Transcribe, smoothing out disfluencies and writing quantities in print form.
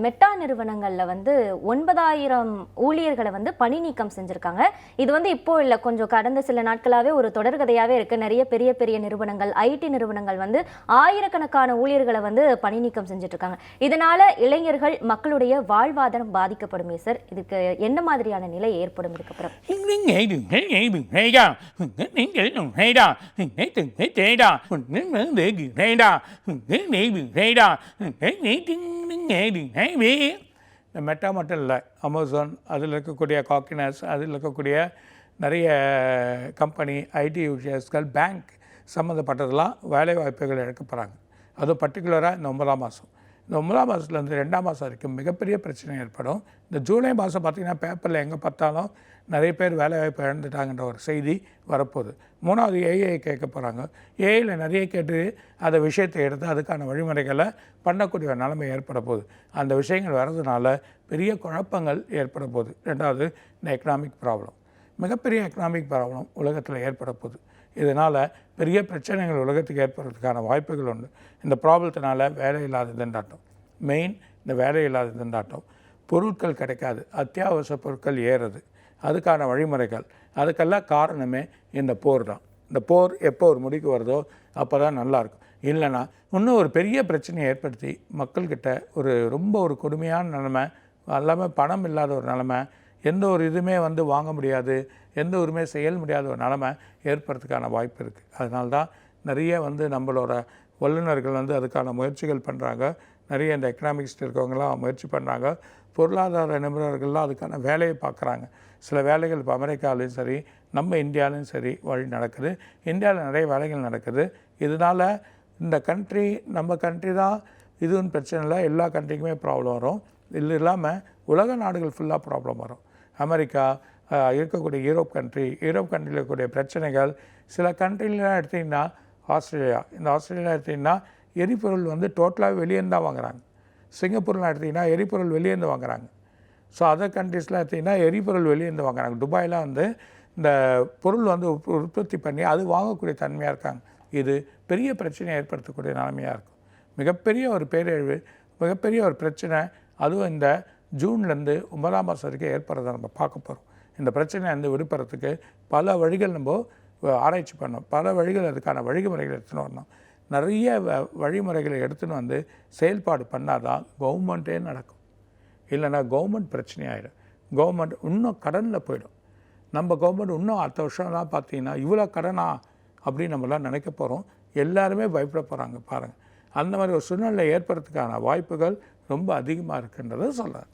Meta நிறுவனங்கள்ல வந்து 9,000 ஊழியர்களை வந்து பணி நீக்கம் செஞ்சிருக்காங்க. இது வந்து இப்போ இல்ல, கொஞ்சம் கடந்த சில நாட்களாவே ஒரு தொடர்கதையாவே இருக்கு. நிறைய பெரிய பெரிய நிறுவனங்கள், ஐடி நிறுவனங்கள் வந்து ஆயிரக்கணக்கான ஊழியர்களை வந்து பணி நீக்கம் செஞ்சுட்டு இருக்காங்க. இதனால இளைஞர்கள், மக்களுடைய வாழ்வாதாரம் பாதிக்கப்படுமே சார். இதுக்கு என்ன மாதிரியான நிலை ஏற்படும் இதுக்கப்புறம்? இந்த மெட்டா மட்டும் இல்லை, அமேசான், அதில் இருக்கக்கூடிய காக்கினஸ், அதில் இருக்கக்கூடிய நிறைய கம்பெனி, ஐடி யூனியர்ஸ்கள், பேங்க் சம்மந்தப்பட்டதெல்லாம் வேலை வாய்ப்புகள் இழக்க போகிறாங்க. அதுவும் பர்டிகுலராக இந்த 9ஆம் மாதம், இந்த 9ஆம் மாதத்துலேருந்து 2ஆம் மாதம் வரைக்கும் மிகப்பெரிய பிரச்சனை ஏற்படும். இந்த ஜூலை மாதம் பார்த்திங்கன்னா பேப்பரில் எங்கே பார்த்தாலும் நிறைய பேர் வேலைவாய்ப்பு இழந்துட்டாங்கன்ற ஒரு செய்தி வரப்போகுது. 3வது ஏஐ கேட்க போகிறாங்க. ஏஐயில் நிறைய கேட்டு அந்த விஷயத்தை எடுத்து அதுக்கான வழிமுறைகளை பண்ணக்கூடிய ஒரு நிலைமை ஏற்பட போகுது. அந்த விஷயங்கள் வர்றதுனால பெரிய குழப்பங்கள் ஏற்பட போகுது. 2வது இந்த எக்கனாமிக் ப்ராப்ளம், மிகப்பெரிய எக்கனாமிக் ப்ராப்ளம் உலகத்தில் ஏற்பட போகுது. இதனால் பெரிய பிரச்சனைகள் உலகத்துக்கு ஏற்படுறதுக்கான வாய்ப்புகள் உண்டு. இந்த ப்ராப்ளத்தினால வேலை இல்லாத திண்டாட்டம், மெயின் இந்த வேலை இல்லாத திண்டாட்டம், பொருட்கள் கிடைக்காது, அத்தியாவசிய பொருட்கள் ஏறுறது, அதுக்கான வழிமுறைகள், அதுக்கெல்லாம் காரணமே இந்த போர் தான். இந்த போர் எப்போ ஒரு முடிக்கு வருதோ அப்போ தான் நல்லாயிருக்கும். இல்லைன்னா இன்னும் ஒரு பெரிய பிரச்சனையை ஏற்படுத்தி மக்கள்கிட்ட ரொம்ப ஒரு கொடுமையான நிலைமை, எல்லாமே பணம் இல்லாத ஒரு நிலைமை, எந்த ஒரு இதுவுமே வந்து வாங்க முடியாது, எந்த ஒருமே செய்ய முடியாத ஒரு நிலைமை ஏற்படுறதுக்கான வாய்ப்பு இருக்குது. அதனால தான் நிறைய வந்து நம்மளோட வல்லுநர்கள் வந்து அதுக்கான முயற்சிகள் பண்ணுறாங்க. நிறைய இந்த எக்கனாமிக்ஸ் இருக்கவங்களாம் முயற்சி பண்ணுறாங்க. பொருளாதார நிபுணர்கள்லாம் அதுக்கான வேலையை பார்க்குறாங்க. சில வேலைகள் இப்போ அமெரிக்காவிலையும் சரி, நம்ம இந்தியாவிலையும் சரி வழி நடக்குது. இந்தியாவில் நிறைய வேலைகள் நடக்குது. இதனால் இந்த கண்ட்ரி, நம்ம கண்ட்ரி தான் இதுன்னு பிரச்சனை இல்லை, எல்லா கண்ட்ரிக்குமே ப்ராப்ளம் வரும். இது இல்லாமல் உலக நாடுகள் ஃபுல்லாக ப்ராப்ளம் வரும். அமெரிக்கா, இருக்கக்கூடிய யூரோப் கண்ட்ரியில் இருக்கக்கூடிய பிரச்சனைகள், சில கண்ட்ரிலாம் எடுத்திங்கன்னா ஆஸ்திரேலியா, இந்த ஆஸ்திரேலியா எடுத்திங்கன்னா எரிபொருள் வந்து டோட்டலாக வெளியேருந்து தான் வாங்குகிறாங்க. சிங்கப்பூர்லாம் எடுத்திங்கன்னா எரிபொருள் வெளியேருந்து வாங்குகிறாங்க. ஸோ அதர் கண்ட்ரீஸ்லாம் எடுத்திங்கன்னா எரிபொருள் வெளியேருந்து வாங்குறாங்க. துபாயெலாம் வந்து இந்த பொருள் வந்து உற்பத்தி பண்ணி அது வாங்கக்கூடிய தன்மையாக இருக்காங்க. இது பெரிய பிரச்சனையை ஏற்படுத்தக்கூடிய நிலைமையாக இருக்கும். மிகப்பெரிய ஒரு பேரழிவு, மிகப்பெரிய ஒரு பிரச்சனை, அதுவும் இந்த ஜூன்லேருந்து 9ஆம் மாதம் வரைக்கும் ஏற்படுறதை நம்ம பார்க்க போகிறோம். இந்த பிரச்சனையை வந்து விடுபடுறதுக்கு பல வழிகள் நம்ம ஆராய்ச்சி பண்ணோம். பல வழிகள், அதுக்கான வழிமுறைகள் எடுத்துன்னு வரணும். நிறைய வழிமுறைகளை எடுத்துன்னு வந்து செயல்பாடு பண்ணால் தான் கவர்மெண்ட்டே நடக்கும். இல்லைனா கவர்மெண்ட் பிரச்சனையாயிடும். கவர்மெண்ட் இன்னும் கடனில் போயிடும். நம்ம கவர்மெண்ட் இன்னும் அடுத்த வருஷம்லாம் பார்த்தீங்கன்னா இவ்வளோ கடனா அப்படின்னு நம்மளாம் நினைக்க போகிறோம். எல்லாருமே பயப்பட போகிறாங்க பாருங்கள். அந்த மாதிரி ஒரு சூழ்நிலை ஏற்படுறதுக்கான வாய்ப்புகள் ரொம்ப அதிகமாக இருக்குன்றதை சொல்கிறார்.